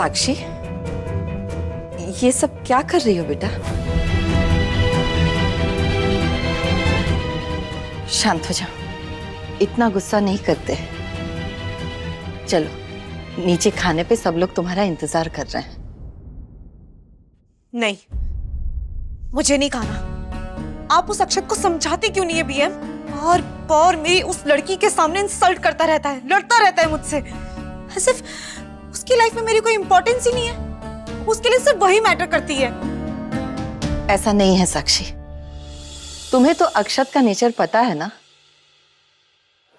साक्षी, ये सब क्या कर रही हो बेटा? शांत हो जाओ, इतना गुस्सा नहीं करते। चलो नीचे खाने पे सब लोग तुम्हारा इंतजार कर रहे हैं। नहीं, मुझे नहीं खाना। आप उस अक्षत को समझाते क्यों नहीं है बीएम? बार बार मेरी उस लड़की के सामने इंसल्ट करता रहता है, लड़ता रहता है मुझसे। सिर्फ उसकी लाइफ में मेरी कोई इंपॉर्टेंस ही नहीं है, उसके लिए सिर्फ वही मैटर करती है। ऐसा नहीं है साक्षी, तुम्हें तो अक्षत का नेचर पता है ना,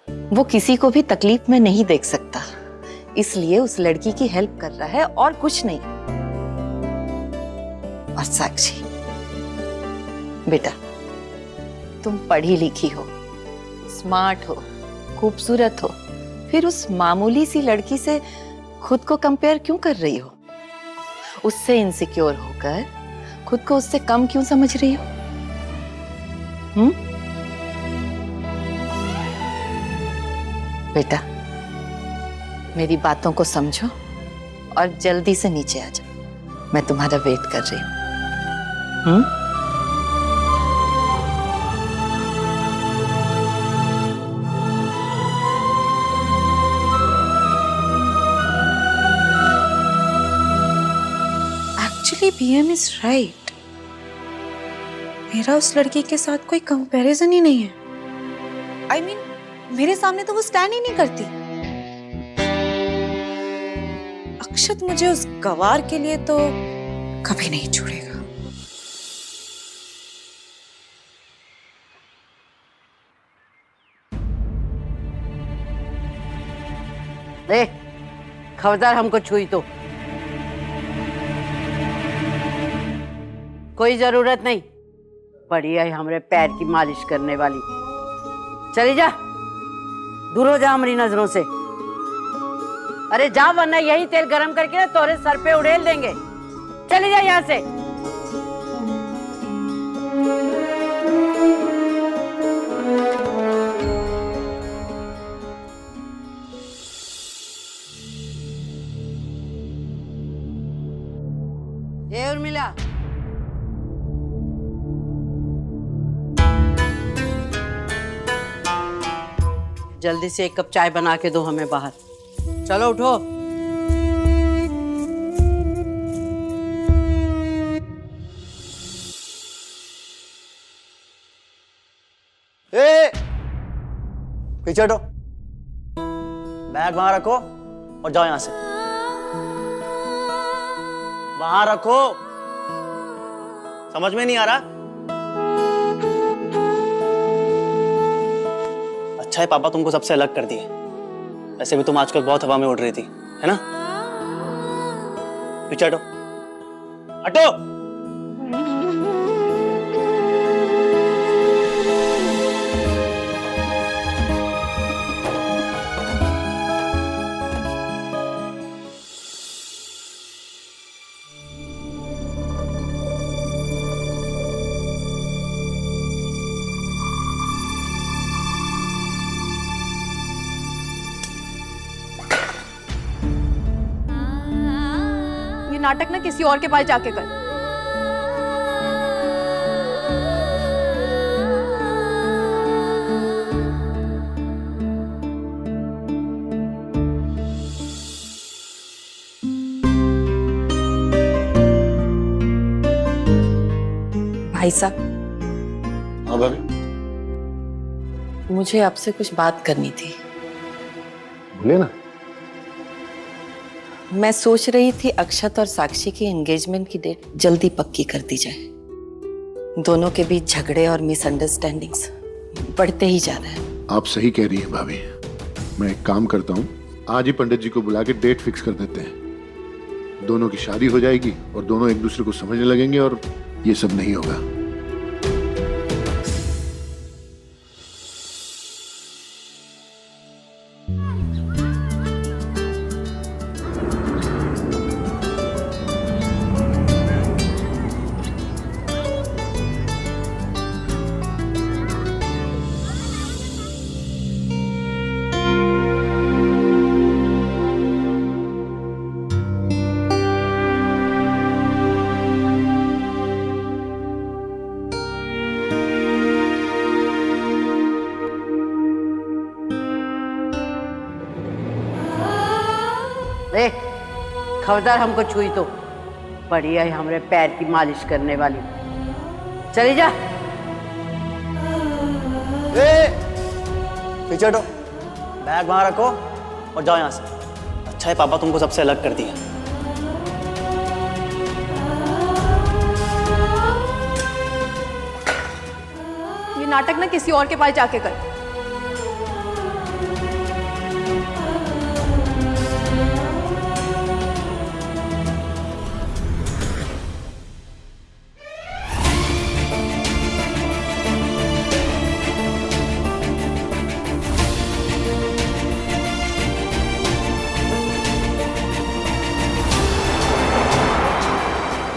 वो किसी को भी तकलीफ में नहीं देख सकता, इसलिए उस लड़की की हेल्प कर रहा है और कुछ नहीं। और साक्षी बेटा, तुम पढ़ी लिखी हो, स्मार्ट हो, खूबसूरत हो, फिर उस मामूली सी लड़की से खुद को कंपेयर क्यों कर रही हो? उससे इनसिक्योर होकर खुद को उससे कम क्यों समझ रही हो? बेटा, मेरी बातों को समझो और जल्दी से नीचे आ जाओ, मैं तुम्हारा वेट कर रही हूँ। एक्चुअली बीएम इज राइट, मेरा उस लड़की के साथ कोई कंपैरिजन ही नहीं है। आई मीन, मेरे सामने तो वो स्टैंड ही नहीं करती। अक्षत मुझे उस गवार के लिए तो कभी नहीं छोड़ेगा। खबरदार हमको छुई तो। कोई जरूरत नहीं पड़ी है हमारे पैर की मालिश करने वाली। चली जा, दूर हो जा हमारी नजरों से। अरे जा, वरना यही तेल गरम करके ना तोरे सर पे उड़ेल देंगे। चली जा यहाँ से। ए उर्मिला, जल्दी से एक कप चाय बना के दो हमें बाहर। चलो उठो। पीछे हटो, बैग वहां रखो और जाओ यहां से। वहां रखो, समझ में नहीं आ रहा? अच्छा है पापा तुमको सबसे अलग कर दिए, ऐसे भी तुम आजकल बहुत हवा में उड़ रही थी, है ना? पीछे हटो, हटो। नाटक ना किसी और के पास जाके कर। भाई साहब। हाँ भाभी। मुझे आपसे कुछ बात करनी थी। बोलिए ना। मैं सोच रही थी अक्षत और साक्षी की एंगेजमेंट की डेट जल्दी पक्की कर दी जाए। दोनों के बीच झगड़े और मिसअंडरस्टैंडिंग्स बढ़ते ही जा रहे हैं। आप सही कह रही हैं भाभी। मैं एक काम करता हूँ, आज ही पंडित जी को बुला के डेट फिक्स कर देते हैं। दोनों की शादी हो जाएगी और दोनों एक दूसरे को समझने लगेंगे और ये सब नहीं होगा। खबरदार हमको छुई तो पड़ी है हमारे पैर की मालिश करने वाली। चली जा। पीछे हटो, बैग वहां रखो और जाओ यहाँ से। अच्छा है पापा तुमको सबसे अलग कर दिया। ये नाटक ना किसी और के पास जाके कर।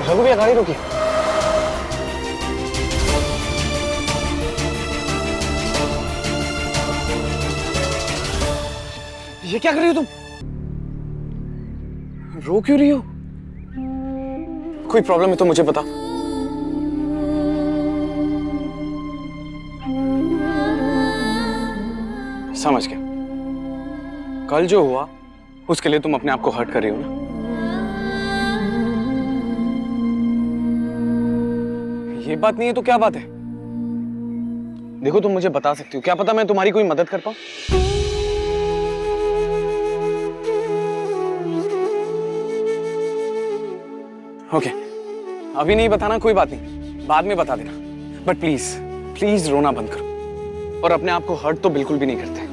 रघु भैया गाड़ी रोकी। ये क्या कर रही हो तुम? रो क्यों रही हो? कोई प्रॉब्लम है तो मुझे बताओ। समझ गया। कल जो हुआ उसके लिए तुम अपने आप को हर्ट कर रही हो ना? ये बात नहीं है तो क्या बात है? देखो तुम मुझे बता सकती हो, क्या पता मैं तुम्हारी कोई मदद कर पाऊं। ओके, अभी नहीं बताना, कोई बात नहीं, बाद में बता देना। बट प्लीज प्लीज रोना बंद करो और अपने आप को हर्ट तो बिल्कुल भी नहीं करते।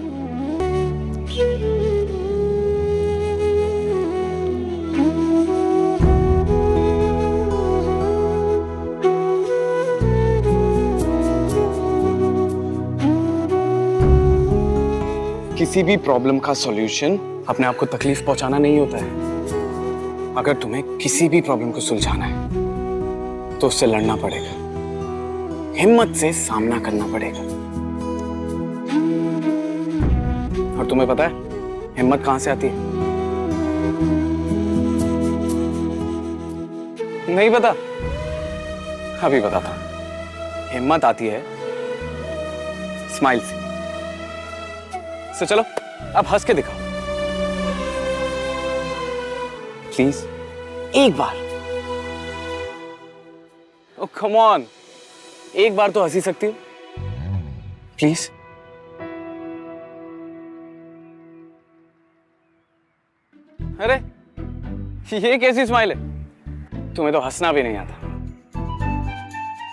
किसी भी प्रॉब्लम का सॉल्यूशन अपने आप को तकलीफ पहुंचाना नहीं होता है। अगर तुम्हें किसी भी प्रॉब्लम को सुलझाना है तो उससे लड़ना पड़ेगा, हिम्मत से सामना करना पड़ेगा। और तुम्हें पता है हिम्मत कहां से आती है? नहीं पता? अभी बताता हूं। हिम्मत आती है स्माइल से। तो चलो अब हंस के दिखाओ प्लीज, एक बार। ओ कम ऑन, एक बार तो हंसी सकती हो प्लीज। अरे ये कैसी स्माइल है? तुम्हें तो हंसना भी नहीं आता।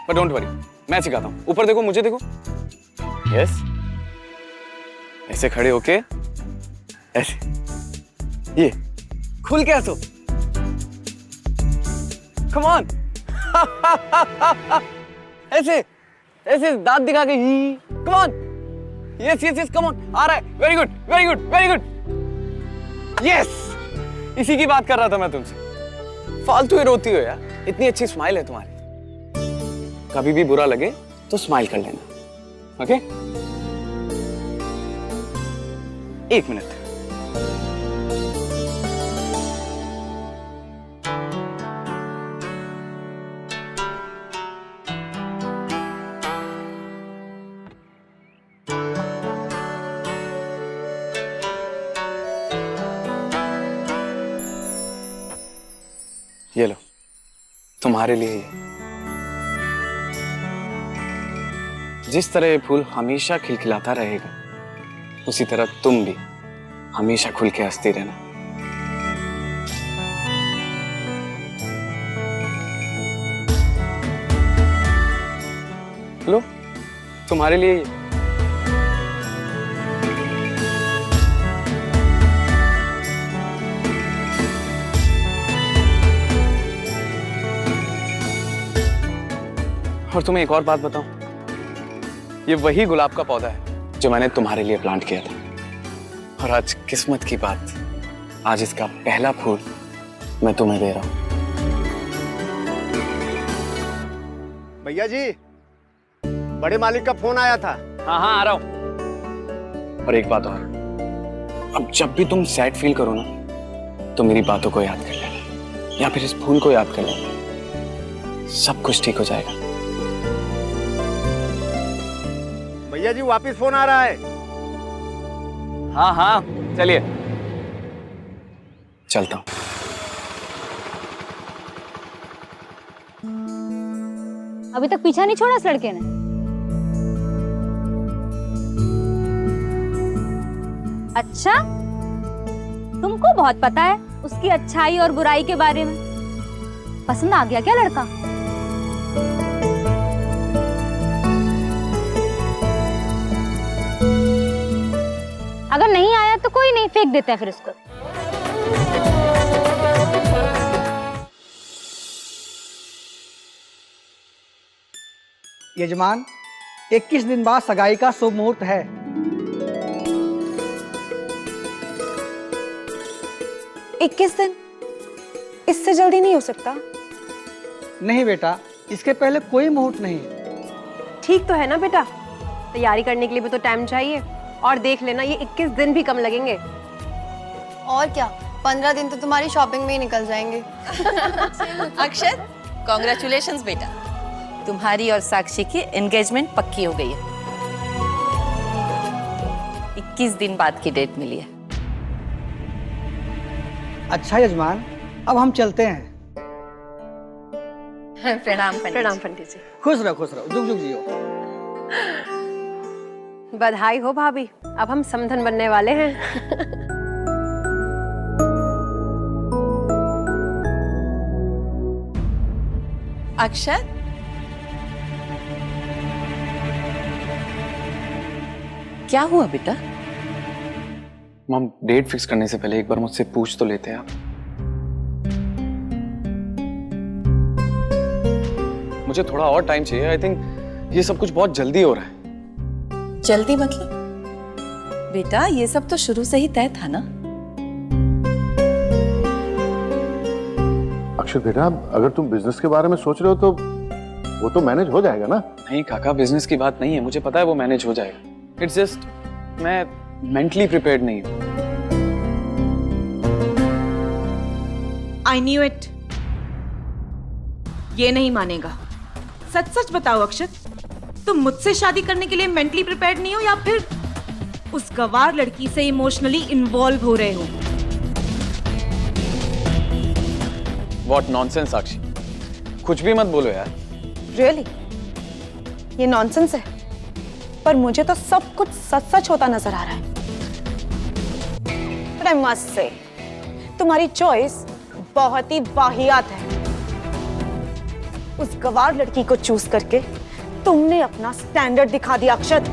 पर डोंट वरी, मैं सिखाता हूं। ऊपर देखो, मुझे देखो। यस, ऐसे खड़े होके, ऐसे, ये खुल के हंसो। Come on. ऐसे ऐसे दांत दिखा के ही। Come on. Yes yes yes, come on. आ रहा है। Very good very good very good. Yes, इसी की बात कर रहा था मैं तुमसे। फालतू ही रोती हो यार, इतनी अच्छी स्माइल है तुम्हारी। कभी भी बुरा लगे तो स्माइल कर लेना। ओके? एक मिनट। ये लो, तुम्हारे लिए ये। जिस तरह ये फूल हमेशा खिलखिलाता रहेगा, उसी तरह तुम भी हमेशा खुल के हंसती रहना। लो, तुम्हारे लिए ये। और तुम्हें एक और बात बताऊं, ये वही गुलाब का पौधा है जो मैंने तुम्हारे लिए प्लांट किया था। और आज किस्मत की बात, आज इसका पहला फूल मैं तुम्हें दे रहा हूं। भैया जी, बड़े मालिक का फोन आया था। हाँ हाँ, आ रहा हूं। और एक बात और, अब जब भी तुम सैड फील करो ना, तो मेरी बातों को याद कर लेना, या फिर इस फूल को याद कर लेना। सब कुछ ठीक हो जाएगा। भैया जी, वापिस फोन आ रहा है। हाँ हाँ, चलिए। चलता हूं। अभी तक पीछा नहीं छोड़ा इस लड़के ने। अच्छा, तुमको बहुत पता है उसकी अच्छाई और बुराई के बारे में। पसंद आ गया क्या लड़का? अगर नहीं आया तो कोई नहीं, फेंक देते हैं फिर इसको। यजमान, 21 दिन बाद सगाई का शुभ मुहूर्त है। इक्कीस दिन? इससे जल्दी नहीं हो सकता। नहीं बेटा, इसके पहले कोई मुहूर्त नहीं। ठीक तो है ना बेटा, तैयारी करने के लिए भी तो टाइम चाहिए। और देख लेना, ये 21 दिन भी कम लगेंगे। और क्या, 15 दिन तो तुम्हारी शॉपिंग में ही निकल जाएंगे। अक्षत, कॉन्ग्रेचुलेशंस बेटा, तुम्हारी और साक्षी की एंगेजमेंट पक्की हो गई है। 21 दिन बाद की डेट मिली है। अच्छा यजमान, अब हम चलते हैं। प्रणाम पंडित। प्रणाम पंडित जी। खुश रहो, जुग जुग जियो। बधाई हो भाभी, अब हम समधन बनने वाले हैं। अक्षत, क्या हुआ बेटा? मम, डेट फिक्स करने से पहले एक बार मुझसे पूछ तो लेते हैं आप। मुझे थोड़ा और टाइम चाहिए। आई थिंक ये सब कुछ बहुत जल्दी हो रहा है। जल्दी मतलब? बेटा, ये सब तो शुरू से ही तय था ना। अक्षत बेटा, अगर तुम बिजनेस के बारे में सोच रहे हो तो वो तो मैनेज हो जाएगा ना। नहीं काका, बिजनेस की बात नहीं है, मुझे पता है वो मैनेज हो जाएगा। इट्स जस्ट मैं मेंटली प्रिपेयर्ड नहीं हूं। I knew it. ये नहीं मानेगा। सच सच बताओ अक्षत, तुम मुझसे शादी करने के लिए मेंटली प्रिपेयर्ड नहीं हो या फिर उस गवार लड़की से इमोशनली इन्वॉल्व हो रहे हो? व्हाट नॉनसेंस साक्षी, कुछ भी मत बोलो यार। रियली? ये नॉनसेंस है, पर मुझे तो सब कुछ सच सच होता नजर आ रहा है। But I must say, तुम्हारी चॉइस बहुत ही वाहियात है। उस गवार लड़की को चूज करके तुमने अपना स्टैंडर्ड दिखा दिया अक्षत।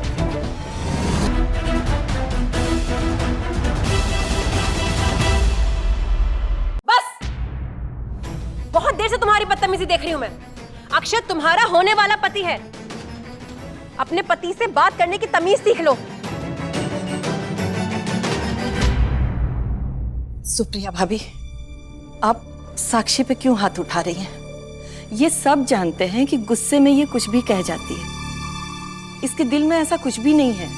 बस, बहुत देर से तुम्हारी बदतमीजी देख रही हूं मैं। अक्षत तुम्हारा होने वाला पति है, अपने पति से बात करने की तमीज सीख लो। सुप्रिया भाभी, आप साक्षी पे क्यों हाथ उठा रही हैं? ये सब जानते हैं कि गुस्से में ये कुछ भी कह जाती है। इसके दिल में ऐसा कुछ भी नहीं है।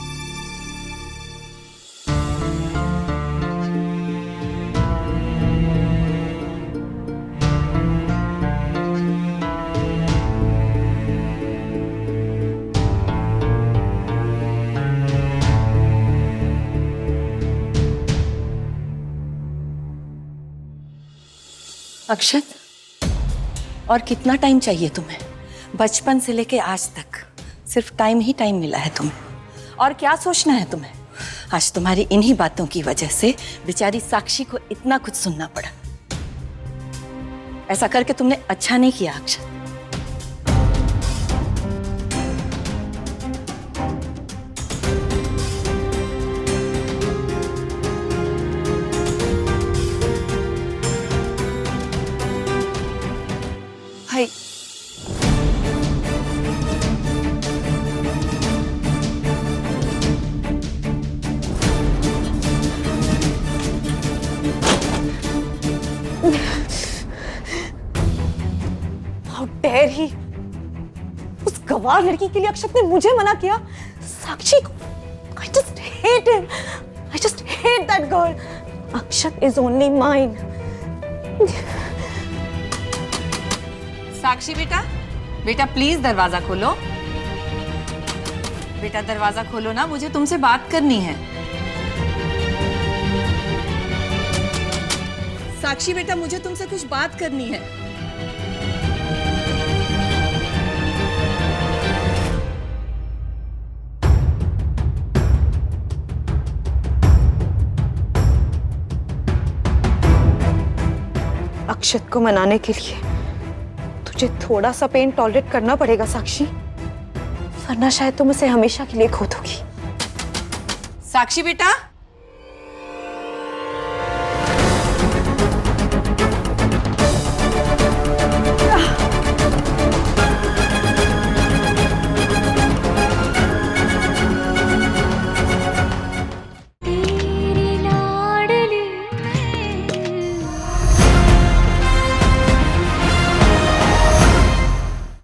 अक्षत, और कितना टाइम चाहिए तुम्हें? बचपन से लेके आज तक सिर्फ टाइम ही टाइम मिला है तुम्हें। और क्या सोचना है तुम्हें? आज तुम्हारी इन्हीं बातों की वजह से बेचारी साक्षी को इतना कुछ सुनना पड़ा। ऐसा करके तुमने अच्छा नहीं किया अक्षत। भाई, हाउ डेयर ही! उस गवार लड़की के लिए अक्षत ने मुझे मना किया, साक्षी को। I just hate him. I just hate that girl. Akshat is only mine. साक्षी बेटा, बेटा प्लीज दरवाजा खोलो। बेटा दरवाजा खोलो ना, मुझे तुमसे बात करनी है। साक्षी बेटा, मुझे तुमसे कुछ बात करनी है। अक्षत को मनाने के लिए तुझे थोड़ा सा पेन टॉलरेट करना पड़ेगा साक्षी, वरना शायद तुम उसे हमेशा के लिए खो दोगी। साक्षी बेटा,